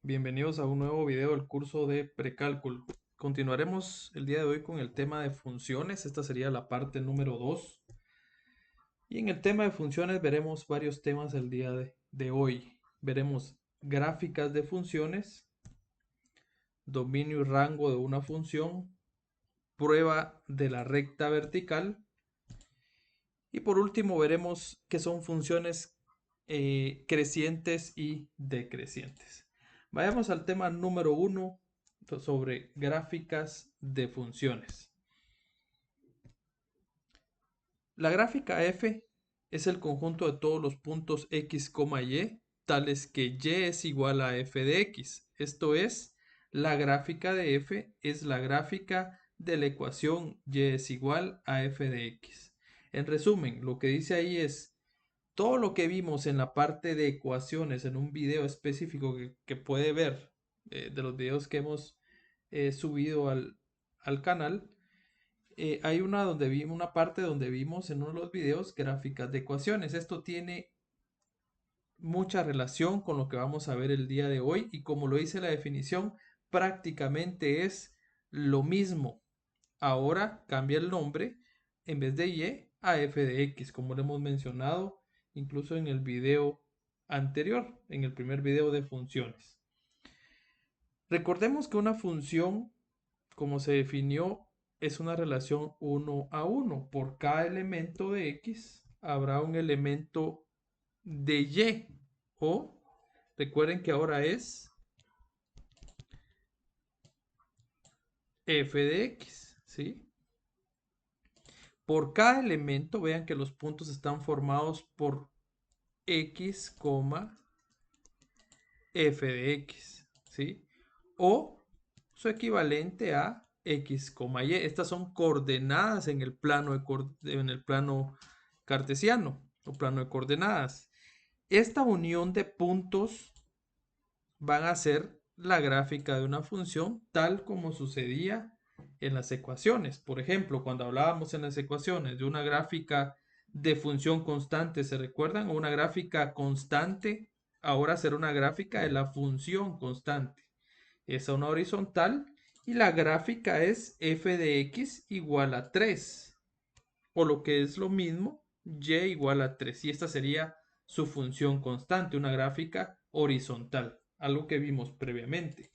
Bienvenidos a un nuevo video del curso de precálculo. Continuaremos el día de hoy con el tema de funciones. Esta sería la parte número 2. Y en el tema de funciones veremos varios temas el día de hoy. Veremos gráficas de funciones, dominio y rango de una función, prueba de la recta vertical. Y por último veremos qué son funciones crecientes y decrecientes. Vayamos al tema número 1 sobre gráficas de funciones. La gráfica f es el conjunto de todos los puntos x, y, tales que y es igual a f de x. Esto es, la gráfica de f es la gráfica de la ecuación y es igual a f de x. En resumen, lo que dice ahí es todo lo que vimos en la parte de ecuaciones en un video específico que puede ver de los videos que hemos subido al canal. Hay una parte donde vimos en uno de los videos gráficas de ecuaciones. Esto tiene mucha relación con lo que vamos a ver el día de hoy y como lo dice la definición, prácticamente es lo mismo. Ahora cambia el nombre en vez de y a f de x, como lo hemos mencionado incluso en el video anterior, en el primer video de funciones. Recordemos que una función, como se definió, es una relación 1 a 1. Por cada elemento de x habrá un elemento de y. O recuerden que ahora es f de x, ¿sí? Por cada elemento, vean que los puntos están formados por x, f de x, ¿sí? O su equivalente a x, y. Estas son coordenadas en el plano cartesiano o plano de coordenadas. Esta unión de puntos van a ser la gráfica de una función tal como sucedía en las ecuaciones. Por ejemplo, cuando hablábamos en las ecuaciones de una gráfica de función constante, ¿se recuerdan? O una gráfica constante, ahora será una gráfica de la función constante. Es una horizontal y la gráfica es f de x igual a 3. O lo que es lo mismo, y igual a 3. Y esta sería su función constante, una gráfica horizontal, algo que vimos previamente.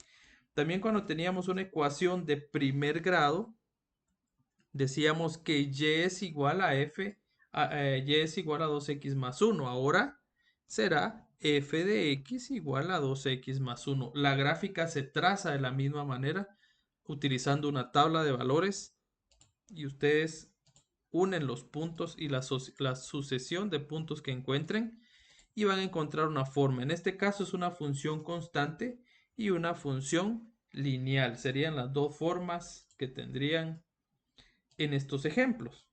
También cuando teníamos una ecuación de primer grado, decíamos que y es igual a y es igual a 2x más 1. Ahora será f de x igual a 2x más 1. La gráfica se traza de la misma manera utilizando una tabla de valores y ustedes unen los puntos y la sucesión de puntos que encuentren y van a encontrar una forma. En este caso es una función constante y una función lineal. Serían las dos formas que tendrían en estos ejemplos.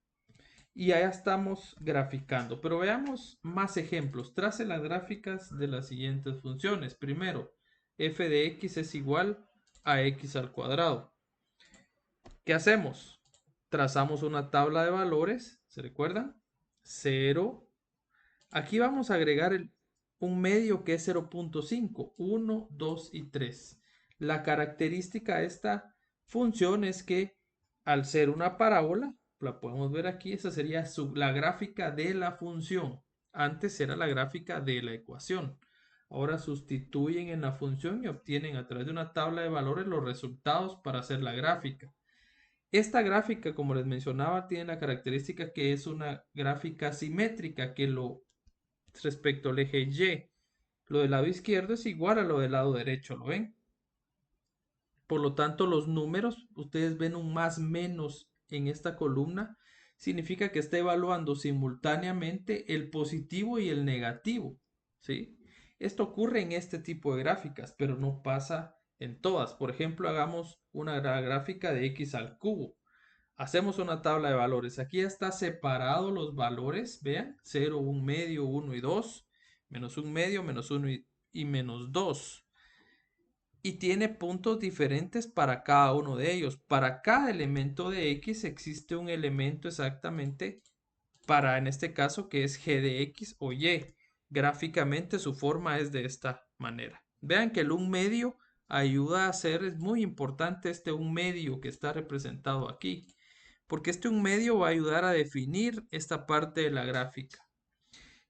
Y ya estamos graficando, pero veamos más ejemplos. Trace las gráficas de las siguientes funciones. Primero, f de x es igual a x al cuadrado. ¿Qué hacemos? Trazamos una tabla de valores, ¿se recuerdan? 0. Aquí vamos a agregar un medio que es 0.5, 1, 2 y 3. La característica de esta función es que al ser una parábola, la podemos ver aquí, esa sería la gráfica de la función. Antes era la gráfica de la ecuación. Ahora sustituyen en la función y obtienen a través de una tabla de valores los resultados para hacer la gráfica. Esta gráfica, como les mencionaba, tiene la característica que es una gráfica simétrica, que respecto al eje Y, lo del lado izquierdo es igual a lo del lado derecho, ¿lo ven? Por lo tanto, los números, ustedes ven un más menos en esta columna, significa que está evaluando simultáneamente el positivo y el negativo, ¿sí? Esto ocurre en este tipo de gráficas, pero no pasa en todas. Por ejemplo, hagamos una gráfica de x al cubo. Hacemos una tabla de valores. Aquí ya está separado los valores. Vean, 0, 1 medio, 1 y 2. Menos 1 medio, menos 1 y menos 2. Y tiene puntos diferentes para cada uno de ellos. Para cada elemento de X existe un elemento exactamente para, en este caso, que es G de X o Y. Gráficamente su forma es de esta manera. Vean que el 1 medio ayuda a hacer, es muy importante este 1 medio que está representado aquí, porque este 1 medio va a ayudar a definir esta parte de la gráfica.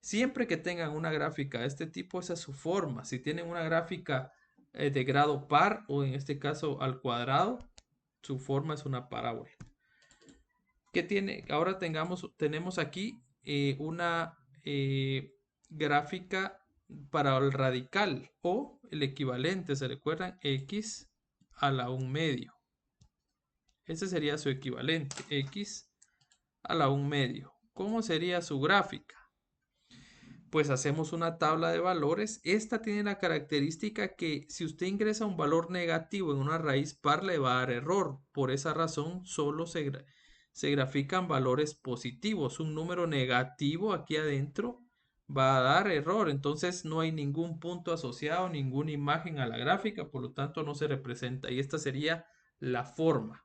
Siempre que tengan una gráfica de este tipo, esa es su forma. Si tienen una gráfica de grado par o en este caso al cuadrado, su forma es una parábola. ¿Qué tiene? Ahora tenemos aquí una gráfica para el radical o el equivalente, ¿se recuerdan? X a la 1 medio. Ese sería su equivalente, X a la 1 medio. ¿Cómo sería su gráfica? Pues hacemos una tabla de valores. Esta tiene la característica que si usted ingresa un valor negativo en una raíz par le va a dar error. Por esa razón solo se grafican valores positivos. Un número negativo aquí adentro va a dar error. Entonces no hay ningún punto asociado, ninguna imagen a la gráfica, por lo tanto no se representa. Y esta sería la forma.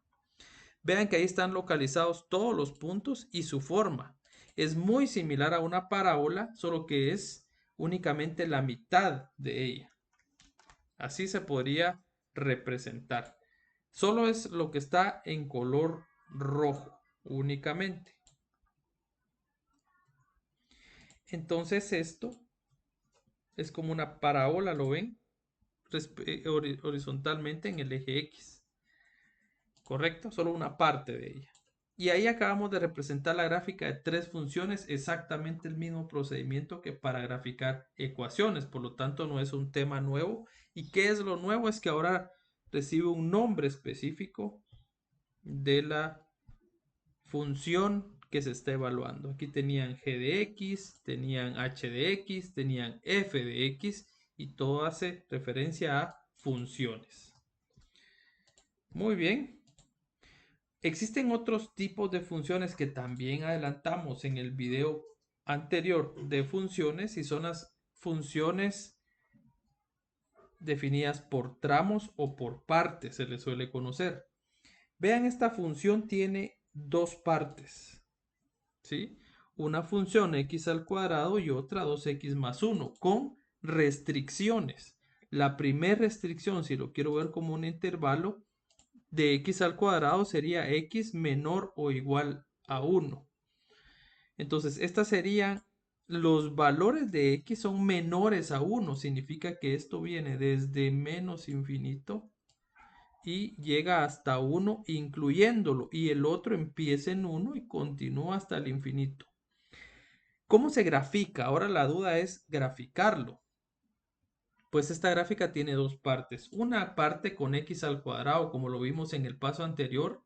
Vean que ahí están localizados todos los puntos y su forma. Es muy similar a una parábola, solo que es únicamente la mitad de ella. Así se podría representar. Solo es lo que está en color rojo, únicamente. Entonces esto es como una parábola, ¿lo ven? Horizontalmente en el eje X. ¿Correcto? Solo una parte de ella. Y ahí acabamos de representar la gráfica de tres funciones, exactamente el mismo procedimiento que para graficar ecuaciones, por lo tanto no es un tema nuevo. ¿Y qué es lo nuevo? Es que ahora recibe un nombre específico de la función que se está evaluando. Aquí tenían g de x, tenían h de x, tenían f de x y todo hace referencia a funciones. Muy bien. Existen otros tipos de funciones que también adelantamos en el video anterior de funciones y son las funciones definidas por tramos o por partes, se les suele conocer. Vean, esta función tiene dos partes, ¿sí? Una función x al cuadrado y otra 2x más 1 con restricciones. La primera restricción, si lo quiero ver como un intervalo, de x al cuadrado sería x menor o igual a 1. Entonces, estas serían los valores de x son menores a 1. Significa que esto viene desde menos infinito y llega hasta 1 incluyéndolo. Y el otro empieza en 1 y continúa hasta el infinito. ¿Cómo se grafica? Ahora la duda es graficarlo. Pues esta gráfica tiene dos partes. Una parte con x al cuadrado, como lo vimos en el paso anterior,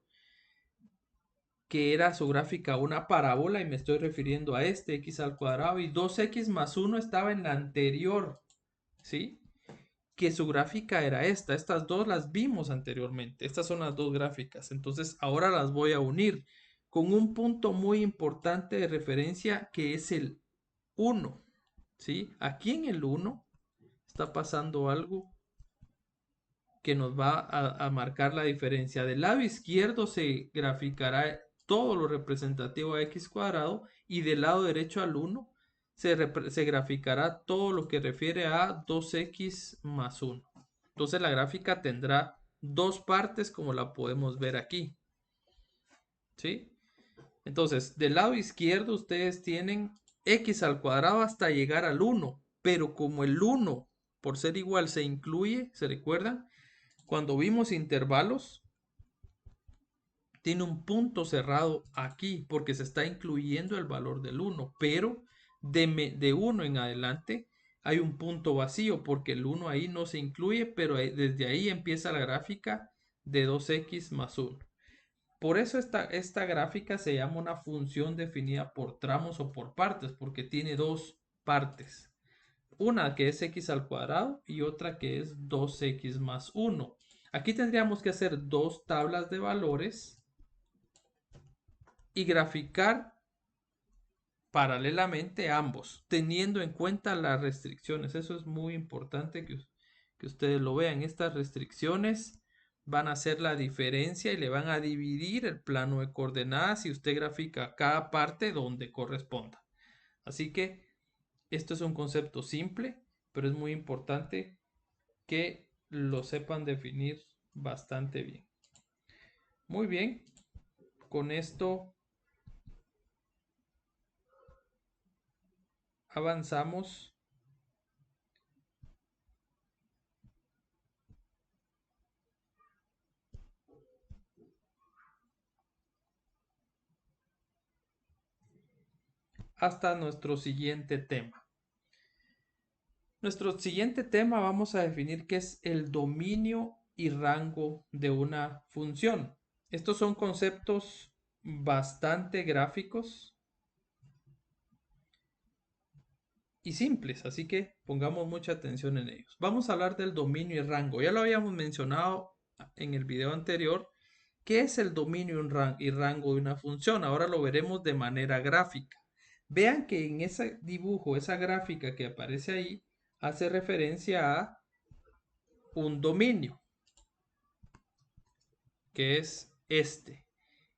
que era su gráfica una parábola, y me estoy refiriendo a este x al cuadrado, y 2x más 1 estaba en la anterior, ¿sí? Que su gráfica era esta. Estas dos las vimos anteriormente. Estas son las dos gráficas. Entonces ahora las voy a unir con un punto muy importante de referencia que es el 1, ¿sí? Aquí en el 1 está pasando algo que nos va a marcar la diferencia. Del lado izquierdo se graficará todo lo representativo a x cuadrado y del lado derecho al 1 se graficará todo lo que refiere a 2x más 1. Entonces la gráfica tendrá dos partes como la podemos ver aquí. ¿Sí? Entonces, del lado izquierdo ustedes tienen x al cuadrado hasta llegar al 1, pero como el 1 por ser igual se incluye, ¿se recuerdan? Cuando vimos intervalos, tiene un punto cerrado aquí porque se está incluyendo el valor del 1, pero de 1 en adelante hay un punto vacío porque el 1 ahí no se incluye, pero desde ahí empieza la gráfica de 2x más 1. Por eso esta gráfica se llama una función definida por tramos o por partes, porque tiene dos partes. Una que es x al cuadrado y otra que es 2x más 1. Aquí tendríamos que hacer dos tablas de valores y graficar paralelamente ambos, teniendo en cuenta las restricciones. Eso es muy importante que ustedes lo vean. Estas restricciones van a hacer la diferencia y le van a dividir el plano de coordenadas si usted grafica cada parte donde corresponda. Así que esto es un concepto simple, pero es muy importante que lo sepan definir bastante bien. Muy bien, con esto avanzamos hasta nuestro siguiente tema. Nuestro siguiente tema vamos a definir qué es el dominio y rango de una función. Estos son conceptos bastante gráficos y simples, así que pongamos mucha atención en ellos. Vamos a hablar del dominio y rango. Ya lo habíamos mencionado en el video anterior. ¿Qué es el dominio y rango de una función? Ahora lo veremos de manera gráfica. Vean que en ese dibujo, esa gráfica que aparece ahí, hace referencia a un dominio, que es este,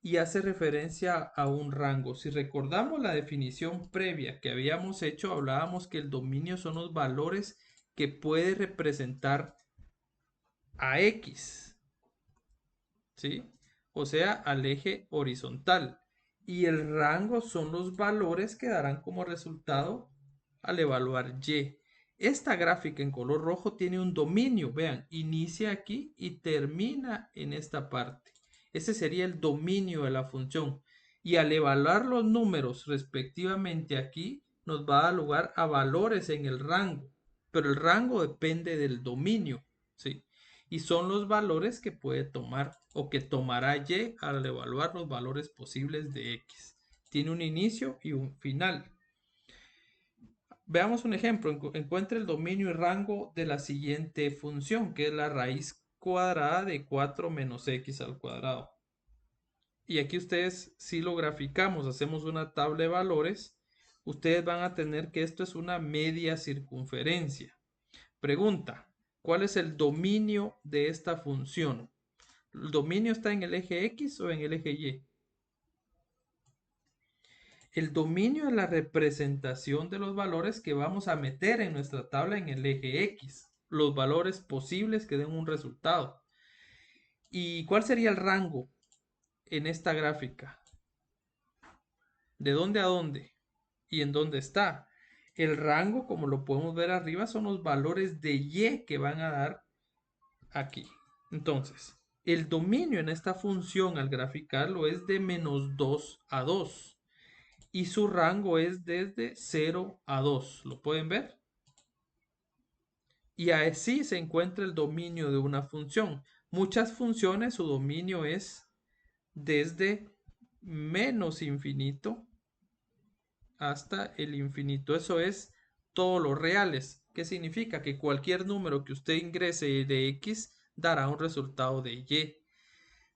y hace referencia a un rango. Si recordamos la definición previa que habíamos hecho, hablábamos que el dominio son los valores que puede representar a X, ¿sí? O sea, al eje horizontal. Y el rango son los valores que darán como resultado al evaluar Y. Esta gráfica en color rojo tiene un dominio, vean, inicia aquí y termina en esta parte. Ese sería el dominio de la función. Y al evaluar los números respectivamente aquí, nos va a dar lugar a valores en el rango. Pero el rango depende del dominio, ¿sí? Y son los valores que puede tomar o que tomará Y al evaluar los valores posibles de X. Tiene un inicio y un final. Veamos un ejemplo. Encuentre el dominio y rango de la siguiente función, que es la raíz cuadrada de 4 menos X al cuadrado. Y aquí ustedes, si lo graficamos, hacemos una tabla de valores, ustedes van a tener que esto es una media circunferencia. Pregunta, ¿cuál es el dominio de esta función? ¿El dominio está en el eje X o en el eje Y? El dominio es la representación de los valores que vamos a meter en nuestra tabla en el eje X, los valores posibles que den un resultado. ¿Y cuál sería el rango en esta gráfica? ¿De dónde a dónde? ¿Y en dónde está? El rango, como lo podemos ver arriba, son los valores de Y que van a dar aquí. Entonces, el dominio en esta función al graficarlo es de menos 2 a 2. Y su rango es desde 0 a 2. ¿Lo pueden ver? Y así se encuentra el dominio de una función. Muchas funciones, su dominio es desde menos infinito hasta el infinito. Eso es todos los reales. ¿Qué significa? Que cualquier número que usted ingrese de X dará un resultado de Y.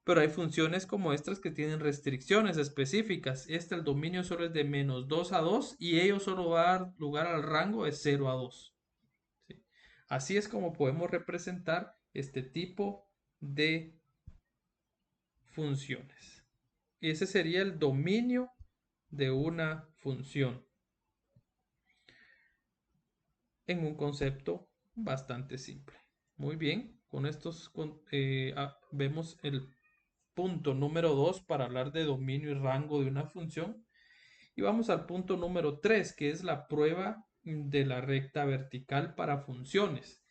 Pero hay funciones como estas que tienen restricciones específicas. El dominio solo es de menos 2 a 2 y ello solo va a dar lugar al rango de 0 a 2. ¿Sí? Así es como podemos representar este tipo de funciones. Ese sería el dominio de una función en un concepto bastante simple. Muy bien, con estos vemos el punto número 2 para hablar de dominio y rango de una función. Y vamos al punto número 3, que es la prueba de la recta vertical para funciones.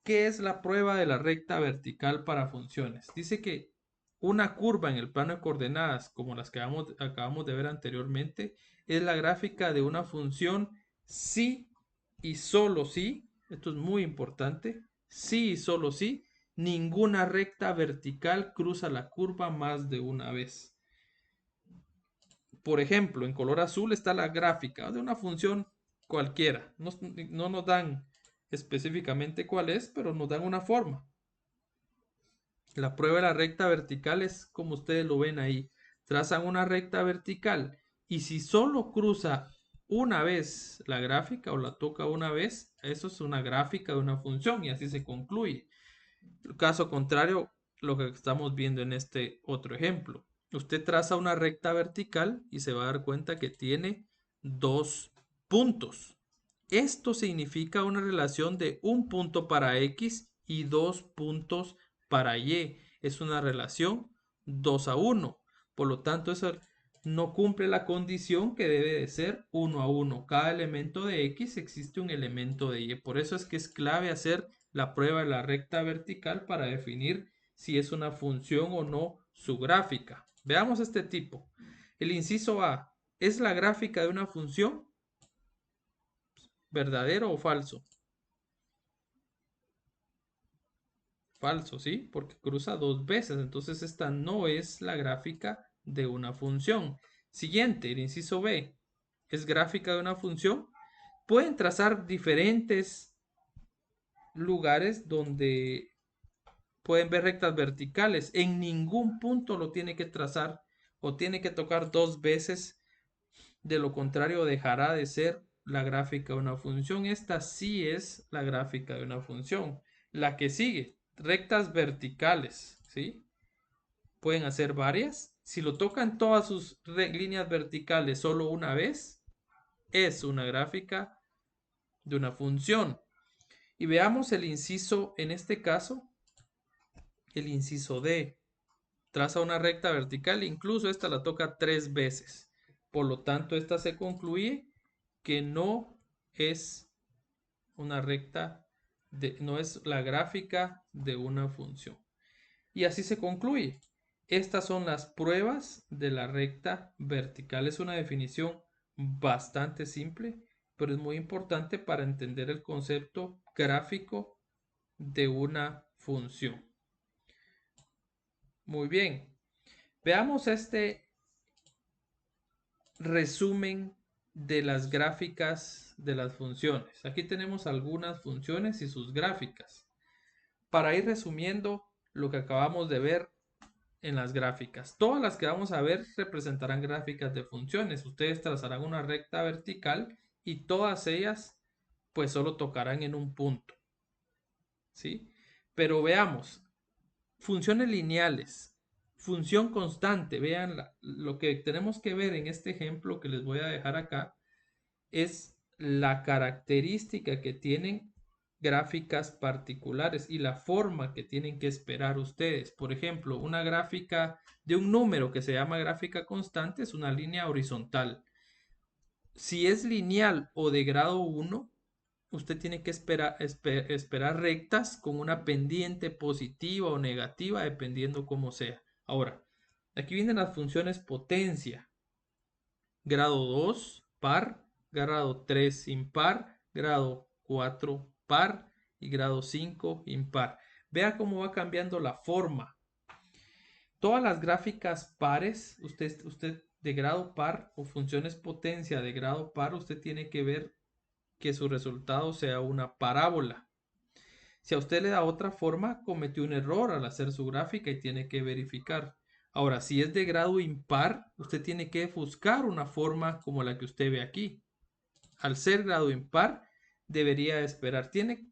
¿Qué es la prueba de la recta vertical para funciones? Dice que una curva en el plano de coordenadas, como las que acabamos de ver anteriormente, es la gráfica de una función si y solo si, esto es muy importante, si y solo si, ninguna recta vertical cruza la curva más de una vez. Por ejemplo, en color azul está la gráfica de una función cualquiera. No nos dan específicamente cuál es, pero nos dan una forma. La prueba de la recta vertical es como ustedes lo ven ahí. Trazan una recta vertical y si solo cruza una vez la gráfica o la toca una vez, eso es una gráfica de una función y así se concluye. Caso contrario, lo que estamos viendo en este otro ejemplo. Usted traza una recta vertical y se va a dar cuenta que tiene dos puntos. Esto significa una relación de un punto para X y 2 puntos para y. Es una relación 2:1. Por lo tanto, eso no cumple la condición que debe de ser 1:1. Cada elemento de X existe un elemento de Y. Por eso es que es clave hacer la prueba de la recta vertical para definir si es una función o no su gráfica. Veamos este tipo. El inciso A, ¿es la gráfica de una función? ¿Verdadero o falso? Falso, ¿sí? Porque cruza 2 veces. Entonces esta no es la gráfica de una función. Siguiente, el inciso B. ¿Es gráfica de una función? Pueden trazar diferentes lugares donde pueden ver rectas verticales. En ningún punto lo tiene que trazar o tiene que tocar 2 veces. De lo contrario, dejará de ser la gráfica de una función. Esta sí es la gráfica de una función. La que sigue, rectas verticales, ¿sí? Pueden hacer varias. Si lo tocan todas sus líneas verticales solo una vez, es una gráfica de una función. Y veamos el inciso, en este caso, el inciso D. Traza una recta vertical, incluso esta la toca 3 veces. Por lo tanto, esta se concluye que no es una recta, no es la gráfica de una función. Y así se concluye. Estas son las pruebas de la recta vertical. Es una definición bastante simple, pero es muy importante para entender el concepto gráfico de una función. Muy bien. Veamos este resumen de las gráficas de las funciones. Aquí tenemos algunas funciones y sus gráficas. Para ir resumiendo lo que acabamos de ver en las gráficas. Todas las que vamos a ver representarán gráficas de funciones. Ustedes trazarán una recta vertical y todas ellas pues solo tocarán en un punto. ¿Sí? Pero veamos, funciones lineales, función constante. Vean, lo que tenemos que ver en este ejemplo que les voy a dejar acá es la característica que tienen gráficas particulares y la forma que tienen que esperar ustedes. Por ejemplo, una gráfica de un número que se llama gráfica constante es una línea horizontal. Si es lineal o de grado 1, usted tiene que esperar rectas con una pendiente positiva o negativa, dependiendo cómo sea. Ahora, aquí vienen las funciones potencia. Grado 2, par, grado 3, impar, grado 4, par y grado 5, impar. Vea cómo va cambiando la forma. Todas las gráficas pares, usted de grado par o funciones potencia de grado par, usted tiene que ver que su resultado sea una parábola. Si a usted le da otra forma, cometió un error al hacer su gráfica y tiene que verificar. Ahora, si es de grado impar, usted tiene que buscar una forma como la que usted ve aquí. Al ser grado impar, debería esperar. Tiene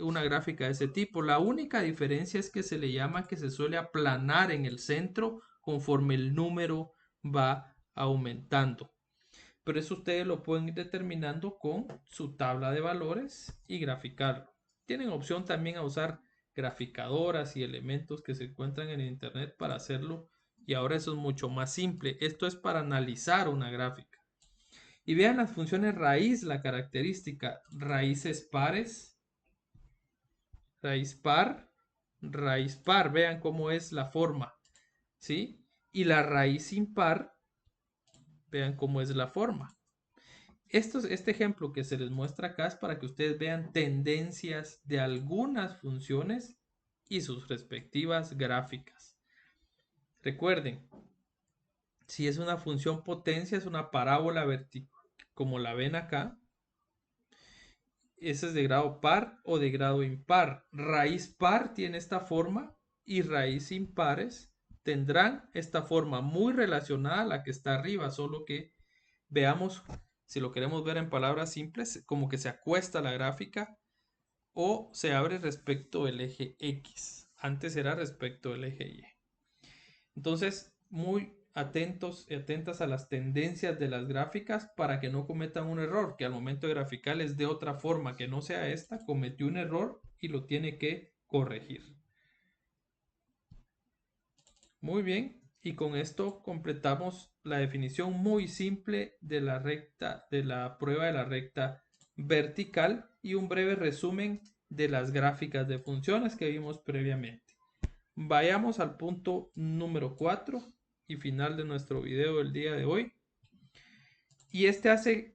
una gráfica de ese tipo. La única diferencia es que se le llama que se suele aplanar en el centro conforme el número va aumentando. Pero eso ustedes lo pueden ir determinando con su tabla de valores y graficarlo. Tienen opción también a usar graficadoras y elementos que se encuentran en internet para hacerlo. Y ahora eso es mucho más simple. Esto es para analizar una gráfica. Y vean las funciones raíz, la característica. Raíces pares, raíz par, raíz par. Vean cómo es la forma. ¿Sí? Y la raíz impar, vean cómo es la forma. Este ejemplo que se les muestra acá es para que ustedes vean tendencias de algunas funciones y sus respectivas gráficas. Recuerden, si es una función potencia, es una parábola vertical, como la ven acá. Ese es de grado par o de grado impar. Raíz par tiene esta forma y raíz impares tendrán esta forma muy relacionada a la que está arriba, solo que veamos si lo queremos ver en palabras simples, como que se acuesta la gráfica o se abre respecto del eje X. Antes era respecto del eje Y. Entonces, muy atentos y atentas a las tendencias de las gráficas para que no cometan un error, que al momento de graficar es de otra forma, que no sea esta, cometió un error y lo tiene que corregir. Muy bien, y con esto completamos la definición muy simple de la recta, de la prueba de la recta vertical y un breve resumen de las gráficas de funciones que vimos previamente. Vayamos al punto número 4 y final de nuestro video del día de hoy. Y este hace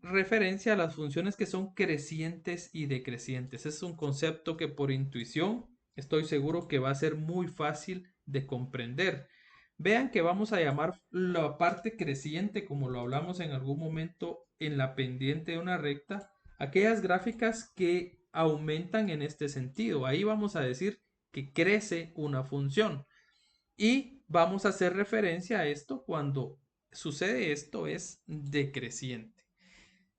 referencia a las funciones que son crecientes y decrecientes. Es un concepto que por intuición estoy seguro que va a ser muy fácil de comprender. Vean que vamos a llamar la parte creciente, como lo hablamos en algún momento en la pendiente de una recta, aquellas gráficas que aumentan en este sentido. Ahí vamos a decir que crece una función. Y vamos a hacer referencia a esto cuando sucede esto es decreciente.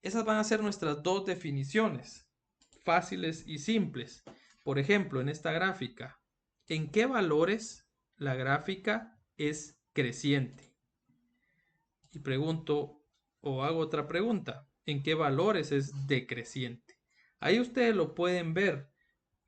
Esas van a ser nuestras dos definiciones, fáciles y simples. Por ejemplo, en esta gráfica, ¿en qué valores la gráfica es creciente? Y pregunto, o hago otra pregunta, ¿en qué valores es decreciente? Ahí ustedes lo pueden ver.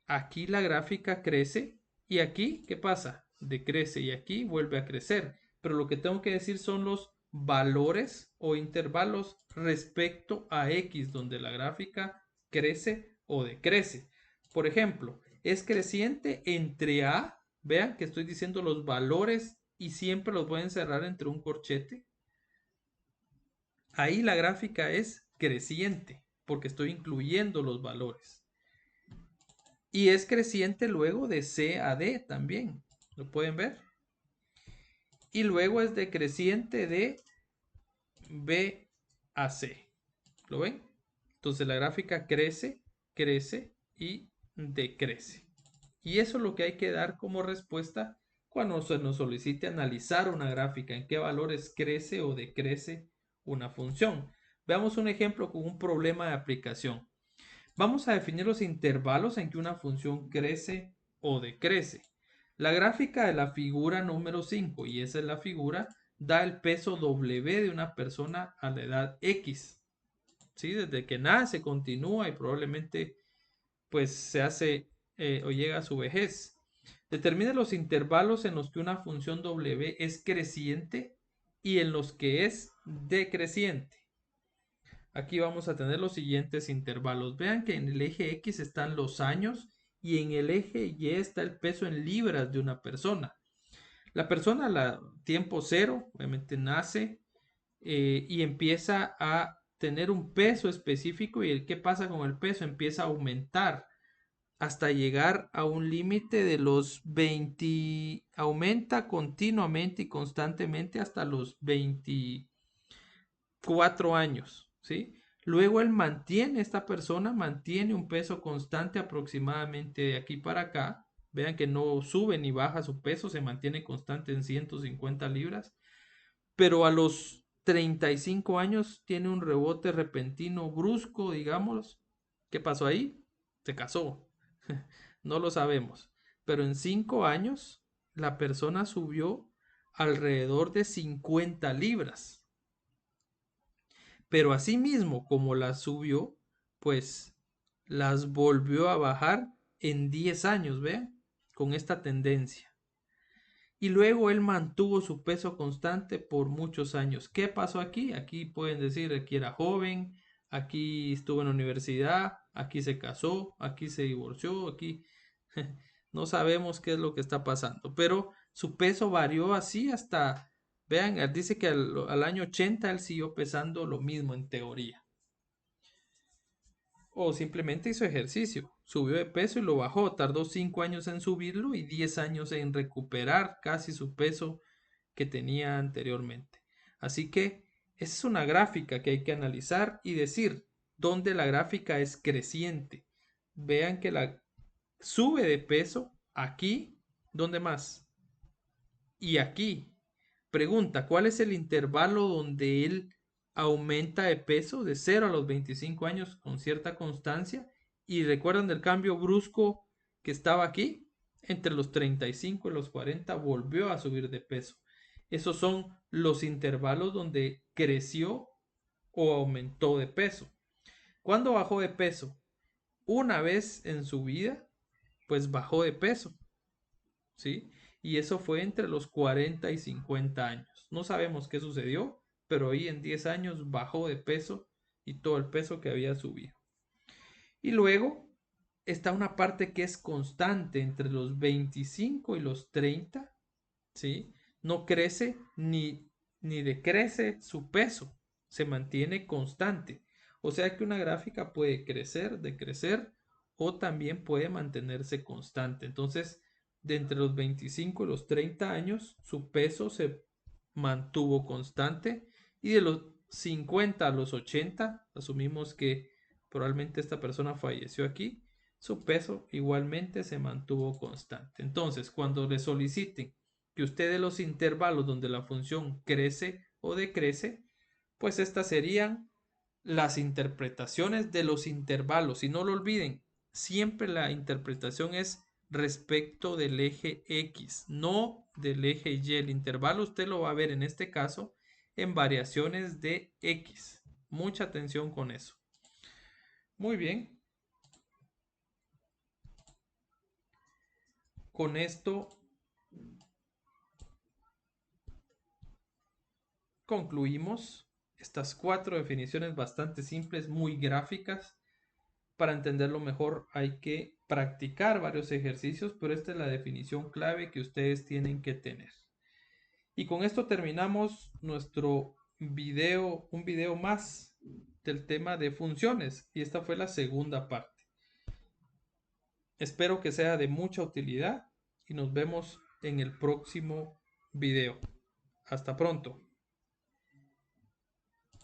Aquí la gráfica crece y aquí, ¿qué pasa? Decrece y aquí vuelve a crecer. Pero lo que tengo que decir son los valores o intervalos respecto a X, donde la gráfica crece o decrece. Por ejemplo, es creciente entre A, vean que estoy diciendo los valores y siempre los voy a encerrar entre un corchete. Ahí la gráfica es creciente porque estoy incluyendo los valores. Y es creciente luego de C a D también. ¿Lo pueden ver? Y luego es decreciente de B a C. ¿Lo ven? Entonces la gráfica crece, crece y decrece. Y eso es lo que hay que dar como respuesta cuando se nos solicite analizar una gráfica, en qué valores crece o decrece una función. Veamos un ejemplo con un problema de aplicación. Vamos a definir los intervalos en que una función crece o decrece. La gráfica de la figura número 5, y esa es la figura, da el peso W de una persona a la edad X. ¿Sí? Desde que nace, continúa y probablemente pues se hace o llega a su vejez. Determine los intervalos en los que una función W es creciente y en los que es decreciente. Aquí vamos a tener los siguientes intervalos. Vean que en el eje X están los años y en el eje Y está el peso en libras de una persona. La persona a tiempo cero, obviamente nace y empieza a tener un peso específico y el qué pasa con el peso empieza a aumentar hasta llegar a un límite de los 20, aumenta continuamente y constantemente hasta los 24 años, ¿sí? Luego él mantiene, esta persona mantiene un peso constante aproximadamente de aquí para acá. Vean que no sube ni baja su peso, se mantiene constante en 150 libras. Pero a los 35 años tiene un rebote repentino brusco, digamos. ¿Qué pasó ahí? Se casó. No lo sabemos. Pero en 5 años la persona subió alrededor de 50 libras. Pero asimismo, como las subió, pues las volvió a bajar en 10 años, ¿vean? Con esta tendencia. Y luego él mantuvo su peso constante por muchos años. ¿Qué pasó aquí? Aquí pueden decir que era joven, aquí estuvo en la universidad, aquí se casó, aquí se divorció, aquí no sabemos qué es lo que está pasando, pero su peso varió así hasta, vean, él dice que al año 80 él siguió pesando lo mismo en teoría. O simplemente hizo ejercicio, subió de peso y lo bajó, tardó 5 años en subirlo y 10 años en recuperar casi su peso que tenía anteriormente. Así que esa es una gráfica que hay que analizar y decir dónde la gráfica es creciente. Vean que la sube de peso aquí, ¿dónde más? Y aquí. Pregunta, ¿cuál es el intervalo donde él aumenta de peso de 0 a los 25 años con cierta constancia? Y recuerdan del cambio brusco que estaba aquí, entre los 35 y los 40 volvió a subir de peso. Esos son los intervalos donde creció o aumentó de peso. ¿Cuándo bajó de peso? Una vez en su vida pues bajó de peso, ¿sí? Y eso fue entre los 40 y 50 años. No sabemos qué sucedió, pero ahí en 10 años bajó de peso y todo el peso que había subido. Y luego está una parte que es constante entre los 25 y los 30, ¿sí? No crece ni decrece su peso, se mantiene constante. O sea que una gráfica puede crecer, decrecer o también puede mantenerse constante. Entonces, de entre los 25 y los 30 años, su peso se mantuvo constante y de los 50 a los 80, asumimos que probablemente esta persona falleció aquí, su peso igualmente se mantuvo constante. Entonces, cuando le soliciten que usted de los intervalos donde la función crece o decrece, pues estas serían las interpretaciones de los intervalos. Y no lo olviden, siempre la interpretación es respecto del eje X, no del eje Y. El intervalo usted lo va a ver en este caso en variaciones de X. Mucha atención con eso. Muy bien. Con esto concluimos estas 4 definiciones bastante simples, muy gráficas. Para entenderlo mejor hay que practicar varios ejercicios, pero esta es la definición clave que ustedes tienen que tener. Y con esto terminamos nuestro video, un video más del tema de funciones. Y esta fue la segunda parte. Espero que sea de mucha utilidad y nos vemos en el próximo video. Hasta pronto.